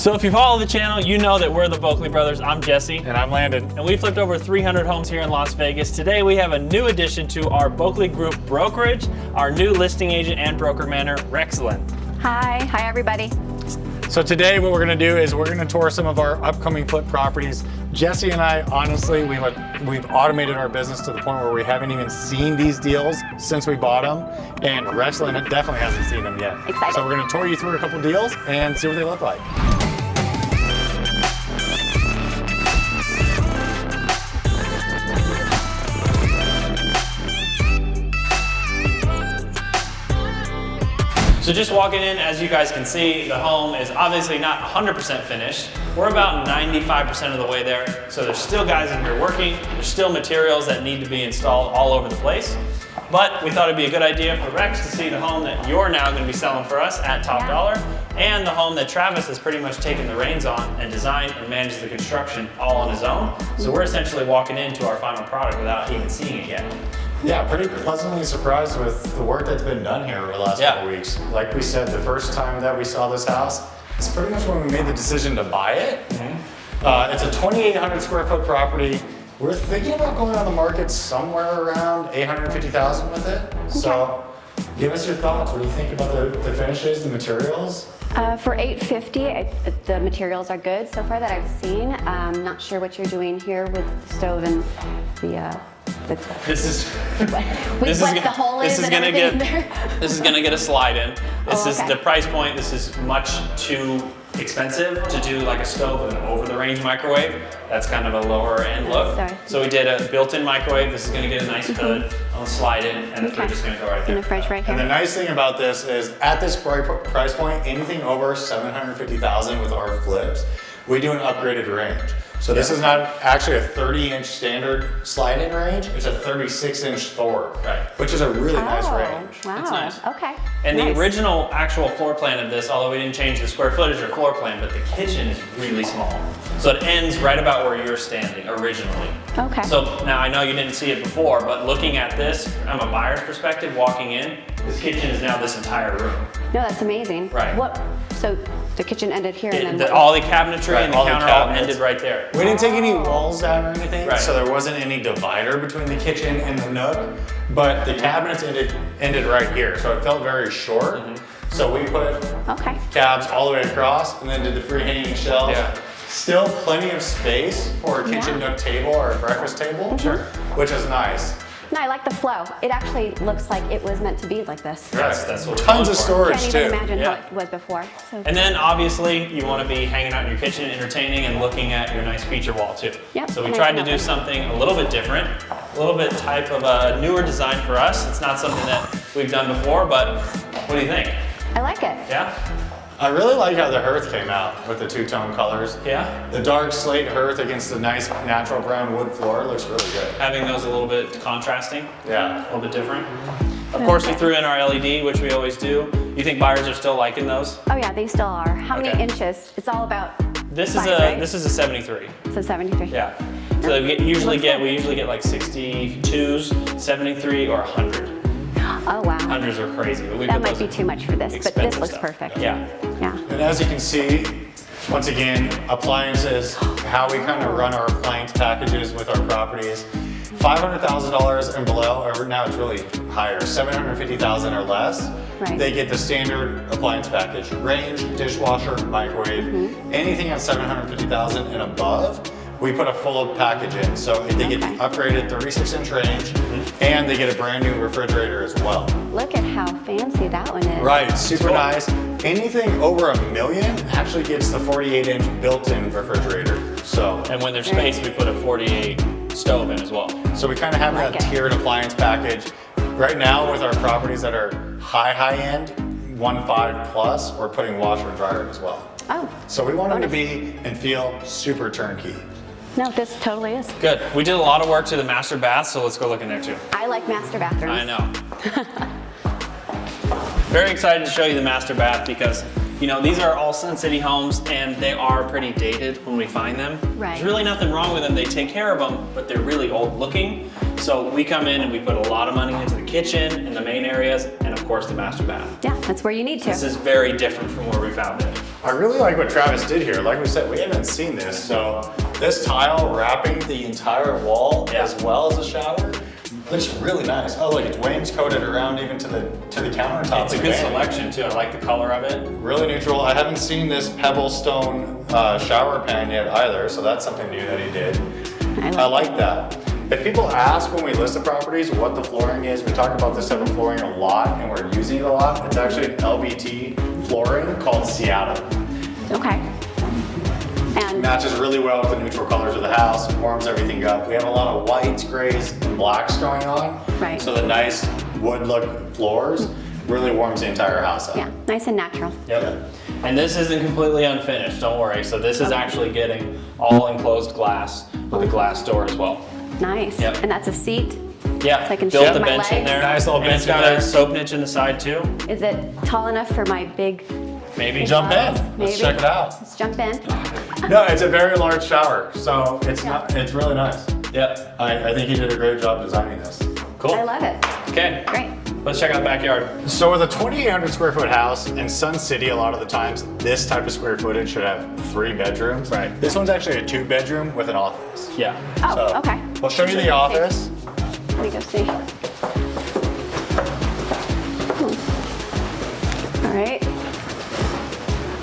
So if you follow the channel, you know that we're the Boeckle Brothers. I'm Jesse. And I'm Landon. And we flipped over 300 homes here in Las Vegas. Today we have a new addition to our Boeckle Group brokerage, our new listing agent and broker manager, Rexlyn. Hi everybody. So today what we're gonna do is we're gonna tour some of our upcoming flip properties. Jesse and I, honestly, we've automated our business to the point where we haven't even seen these deals since we bought them. And Rexlyn definitely hasn't seen them yet. Excited. So we're gonna tour you through a couple deals and see what they look like. So just walking in, as you guys can see, the home is obviously not 100% finished. We're about 95% of the way there. So there's still guys in here working. There's still materials that need to be installed all over the place. But we thought it'd be a good idea for Rex to see the home that you're now gonna be selling for us at top dollar, and the home that Travis has pretty much taken the reins on and designed and manages the construction all on his own. So we're essentially walking into our final product without even seeing it yet. Yeah, pretty pleasantly surprised with the work that's been done here over the last couple weeks. Like we said, the first time that we saw this house, it's pretty much when we made the decision to buy it. It's a 2,800 square foot property. We're thinking about going on the market somewhere around 850,000 with it. Okay. So give us your thoughts. What do you think about the finishes, the materials? For 850, the materials are good so far that I've seen. I'm not sure what you're doing here with the stove and the This is gonna get a slide in. This is the price point. This is much too expensive to do like a stove with an over-the-range microwave. That's kind of a lower end look. So we did a built-in microwave. This is gonna get a nice hood. I'll slide in, and the fridge is gonna go right there. And the fridge right here. And the nice thing about this is at this price point, anything over 750,000 with our flips, we do an upgraded range. So this is not actually a 30-inch standard slide-in range, it's a 36-inch Thor, which is a really nice range. Wow, it's nice. Okay. And the original actual floor plan of this, although we didn't change the square footage or floor plan, but the kitchen is really small. So it ends right about where you're standing originally. Okay. So now I know you didn't see it before, but looking at this from a buyer's perspective, walking in, this kitchen is now this entire room. No, that's amazing. Right. So the kitchen ended here and then all the cabinetry and the countertop ended right there. We didn't take any walls down or anything, so there wasn't any divider between the kitchen and the nook, but the cabinets ended right here, so it felt very short. So we put cabs all the way across and then did the free hanging shelves. Still plenty of space for a kitchen nook table or a breakfast table, which is nice. No, I like the flow. It actually looks like it was meant to be like this. That's what tons of storage too. Can't even imagine how it was before. So. And then obviously you want to be hanging out in your kitchen, entertaining and looking at your nice feature wall too. So we tried to do something a little bit different, a little bit type of a newer design for us. It's not something that we've done before, but what do you think? I like it. Yeah? I really like how the hearth came out with the two-tone colors. Yeah? The dark slate hearth against the nice natural brown wood floor looks really good. Having those a little bit contrasting. Yeah. A little bit different. Of course, we threw in our LED, which we always do. You think buyers are still liking those? Oh yeah, they still are. How many inches? It's all about this size, this is a 73. It's a 73. Yeah. So we usually get like 62s, 73, or 100. Oh wow. Hundreds are crazy. That might be too much for this, but this looks perfect. Yeah. And as you can see, once again, appliances, how we kind of run our appliance packages with our properties. $500,000 and below, or now it's really higher, $750,000 or less, they get the standard appliance package. Range, dishwasher, microwave, anything at $750,000 and above, we put a full package in. So they get the upgraded 36-inch range, and they get a brand new refrigerator as well. Look at how fancy that one is. Right, super nice. Anything over $1 million actually gets the 48-inch built-in refrigerator. So, and when there's space, we put a 48 stove in as well. So we kind of have that tiered appliance package. Right now with our properties that are high end, 1.5 plus, we're putting washer and dryer as well. Oh. So we want them to be and feel super turnkey. No, this totally is. Good. We did a lot of work to the master bath, so let's go look in there too. I like master bathrooms. I know. Very excited to show you the master bath because, you know, these are all Sun City homes and they are pretty dated when we find them. There's really nothing wrong with them. They take care of them, but they're really old looking. So we come in and we put a lot of money into the kitchen and the main areas and of course the master bath. Yeah, that's where you need to. This is very different from where we found it. I really like what Travis did here. Like we said, we haven't seen this. So this tile wrapping the entire wall as well as the shower looks really nice. Oh, look, it's wainscoted around even to the countertop. It's a good selection too. I like the color of it. Really neutral. I haven't seen this pebble stone shower pan yet either, so that's something new that he did. I like that. If people ask when we list the properties what the flooring is, we talk about this type of flooring a lot and we're using it a lot. It's actually an LVT flooring called Seattle. Okay. And matches really well with the neutral colors of the house, warms everything up. We have a lot of whites, grays, and blacks going on. Right. So the nice wood look floors really warms the entire house up. yeah, nice and natural. Yep. And this isn't completely unfinished, don't worry. So this is actually getting all enclosed glass with a glass door as well. Nice. Yep. And that's a seat. Yeah, So I can built shake the my bench in legs. there. Nice little And it's bench in got there. a soap niche in the side too. Is it tall enough for my big? Maybe. Jump in. Maybe. Let's check it out. Let's jump in. No, it's a very large shower, so it's really nice. Yep. I think he did a great job designing this. Cool. I love it. Okay. Great. Let's check out the backyard. So with a 2,800 square foot house in Sun City, a lot of the times, this type of square footage should have 3 bedrooms. Right. This one's actually a 2-bedroom with an office. Yeah. Oh, So, okay. We'll show you the office. Let me go see. All right.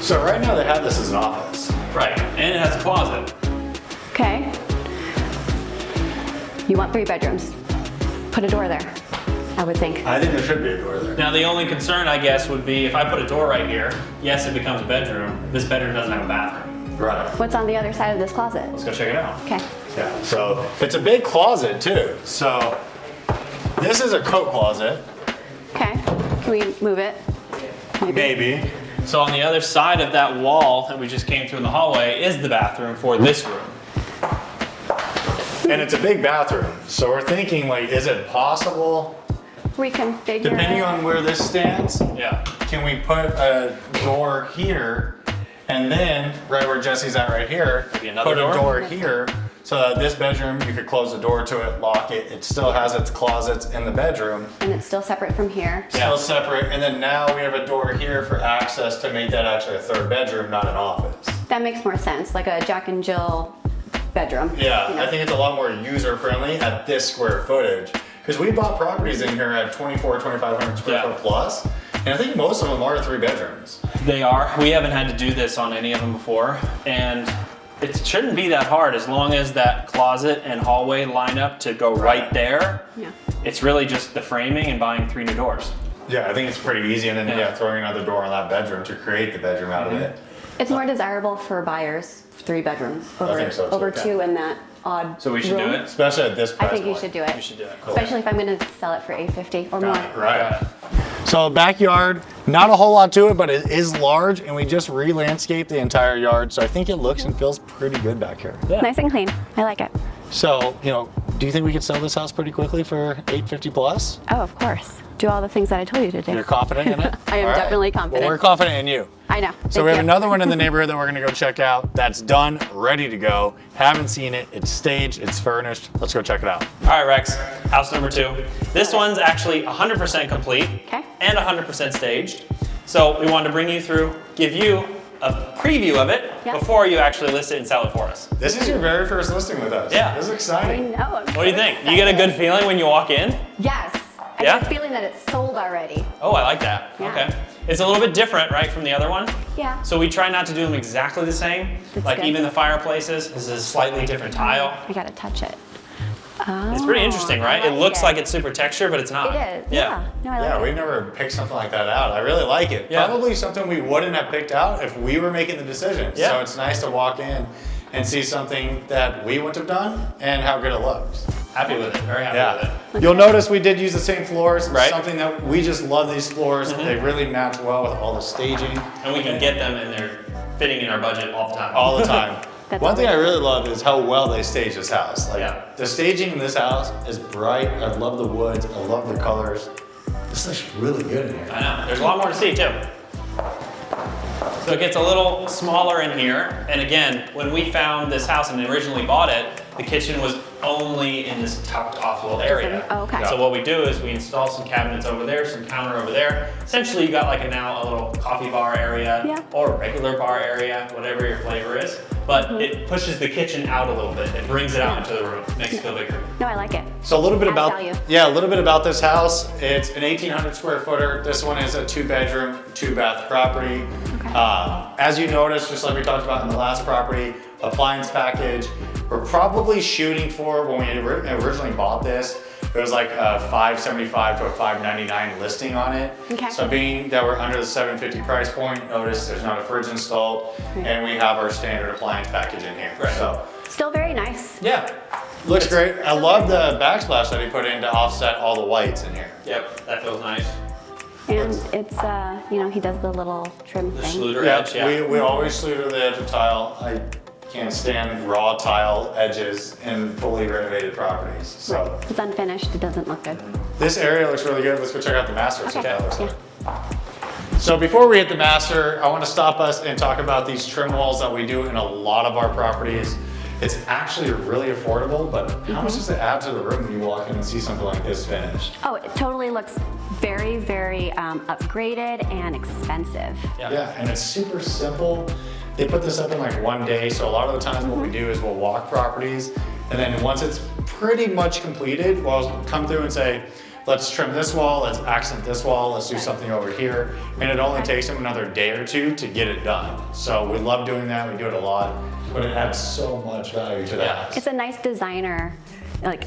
So right now they have this as an office. Right. And it has a closet. Okay. You want 3 bedrooms. Put a door there, I would think. I think there should be a door there. Now the only concern I guess would be if I put a door right here, yes it becomes a bedroom. This bedroom doesn't have a bathroom. Right. What's on the other side of this closet? Let's go check it out. Okay. Yeah. So it's a big closet too. So this is a coat closet. Okay. Can we move it? Maybe. So on the other side of that wall that we just came through in the hallway is the bathroom for this room. And it's a big bathroom. So we're thinking like, is it possible, Reconfigure depending it. on where this stands, Yeah. can we put a door here and then right where Jesse's at right here, Maybe another put a door? door here so that this bedroom, you could close the door to it, lock it. It still has its closets in the bedroom, And it's still separate from here. still separate. And then now we have a door here for access to make that actually a 3rd bedroom, not an office. That makes more sense, like a Jack and Jill bedroom. Yeah, you know? I think it's a lot more user friendly at this square footage. Because we bought properties in here at 2,500 square foot plus, and I think most of them are 3 bedrooms. They are. We haven't had to do this on any of them before. And it shouldn't be that hard as long as that closet and hallway line up to go right there. Yeah. It's really just the framing and buying 3 new doors. Yeah, I think it's pretty easy, and then Yeah. throwing another door on that bedroom to create the bedroom out of it. It's more desirable for buyers, 3 bedrooms, over, think so, too. over Yeah. 2 in that odd So we should do room. it? Especially at this I price think you point. should do it. You should do it. Cool. Especially if I'm gonna sell it for $850 or more. Right. So backyard, not a whole lot to it, but it is large, and we just re-landscaped the entire yard, so I think it looks and feels pretty good back here. Yeah. Nice and clean. I like it. So, do you think we could sell this house pretty quickly for $850 plus? Oh, of course. Do all the things that I told you to do. You're confident in it? I am All right. definitely confident. Well, we're confident in you. I know. So we have another one in the neighborhood that we're gonna go check out. That's done, ready to go. Haven't seen it. It's staged, it's furnished. Let's go check it out. All right, Rex, house number 2. This one's actually 100% complete Okay. and 100% staged. So we wanted to bring you through, give you a preview of it Yeah. before you actually list it and sell it for us. This is your very first listing with us. Yeah. This is I exciting. know. I'm What do you so think? You get a good feeling when you walk in? Yes. I Yeah? get a feeling that it's sold already. Oh, I like that. Yeah. Okay. It's a little bit different, right, from the other one? Yeah. So we try not to do them exactly the same. That's Like good. even the fireplaces, this is a slightly different tile. I gotta touch it. It's pretty interesting, right? It looks like it's super texture, but it's not. It is. Yeah. No, I like Yeah, it. we've never picked something like that out. I really like it. Yeah. Probably something we wouldn't have picked out if we were making the decision. Yeah. So it's nice to walk in and see something that we wouldn't have done and how good it looks. Happy with it. Very happy with Yeah. it. You'll notice we did use the same floors. Right. Something that we just love these floors. They really match well with all the staging And we can get them and they're fitting in our budget all the time. all the time. That's One thing I always really love is how well they stage this house. Like Yeah. the staging in this house is bright. I love the woods. I love the colors. This looks really good in here. I know. There's a lot more to see too. So it gets a little smaller in here. And again, when we found this house and originally bought it, the kitchen was only in this tucked off little area. Oh, okay. So what we do is we install some cabinets over there, some counter over there. Essentially you got like a little coffee bar area or a regular bar area, whatever your flavor is. But it pushes the kitchen out a little bit. It brings it out into the room, makes it feel bigger. No, I like it. So a little bit about, value. yeah, a little bit about this house. It's an 1,800 square footer. This one is a 2-bedroom, 2-bath property. As you noticed, just like we talked about in the last property, appliance package, we're probably shooting for, when we originally bought this, it was like a $575 to a $599 listing on it. Okay. So being that we're under the $750 price point, notice there's not a fridge installed, and we have our standard appliance package in here. Right. So Still very nice. Yeah. looks great. I love the backsplash that he put in to offset all the whites in here. Yep, that feels nice. And it's, you know, he does the little trim The thing. Schluter edge, yeah. We always sluter the edge of tile. I can't stand raw tile edges in fully renovated properties. So It's unfinished, it doesn't look good. this area looks really good. Let's go check out the master. See what Okay, that looks yeah. like. So before we hit the master, I want to stop us and talk about these trim walls that we do in a lot of our properties. It's actually really affordable, but how much does it add to the room when you walk in and see something like this finished? Oh, it totally looks very, very upgraded and expensive. Yeah, and it's super simple. They put this up in like one day, so a lot of the times what we do is we'll walk properties, and then once it's pretty much completed, we'll come through and say, let's trim this wall, let's accent this wall, let's do something over here. And it only takes them another day or two to get it done. So we love doing that, we do it a lot, but it adds so much value to the house. It's a nice designer like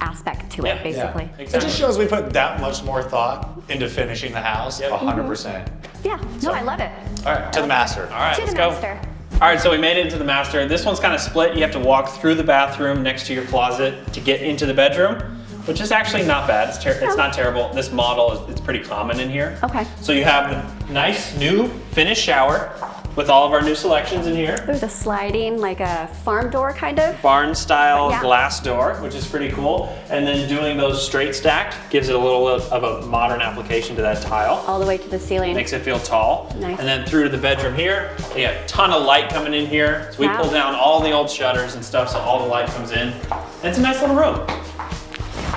aspect to it, basically. It just shows we put that much more thought into finishing the house, 100%. Yeah, no, I love it. All right, to the master. All right, To let's the go. master. All right, so we made it into the master. This one's kind of split. You have to walk through the bathroom next to your closet to get into the bedroom, which is actually not bad. It's not terrible. This model it's pretty common in here. Okay. So you have the nice new finished shower with all of our new selections in here. There's a sliding, like a farm door kind of. Barn style Yeah. glass door, which is pretty cool. And then doing those straight stacked gives it a little of a modern application to that tile. All the way to the ceiling. Makes it feel tall. Nice. And then through to the bedroom here. You got a ton of light coming in here. So we Wow. pull down all the old shutters and stuff so all the light comes in. And it's a nice little room.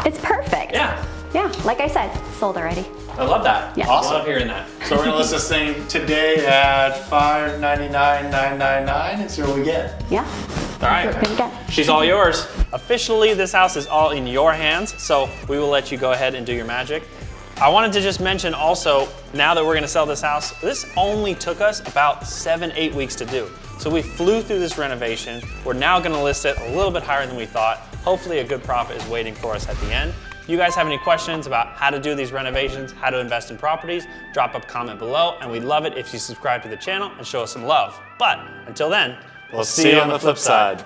It's perfect. Yeah. Yeah, like I said, sold already. I love that. Yeah. Awesome. Love hearing that. So we're gonna list this thing today at $599,999 and see what we get. Yeah. All right. Pretty good. She's all yours. Officially, this house is all in your hands, so we will let you go ahead and do your magic. I wanted to just mention also, now that we're gonna sell this house, this only took us about 7-8 weeks to do. So we flew through this renovation. We're now gonna list it a little bit higher than we thought. Hopefully a good profit is waiting for us at the end. If you guys have any questions about how to do these renovations, how to invest in properties, drop a comment below, and we'd love it if you subscribe to the channel and show us some love. But until then, we'll see you on the flip side.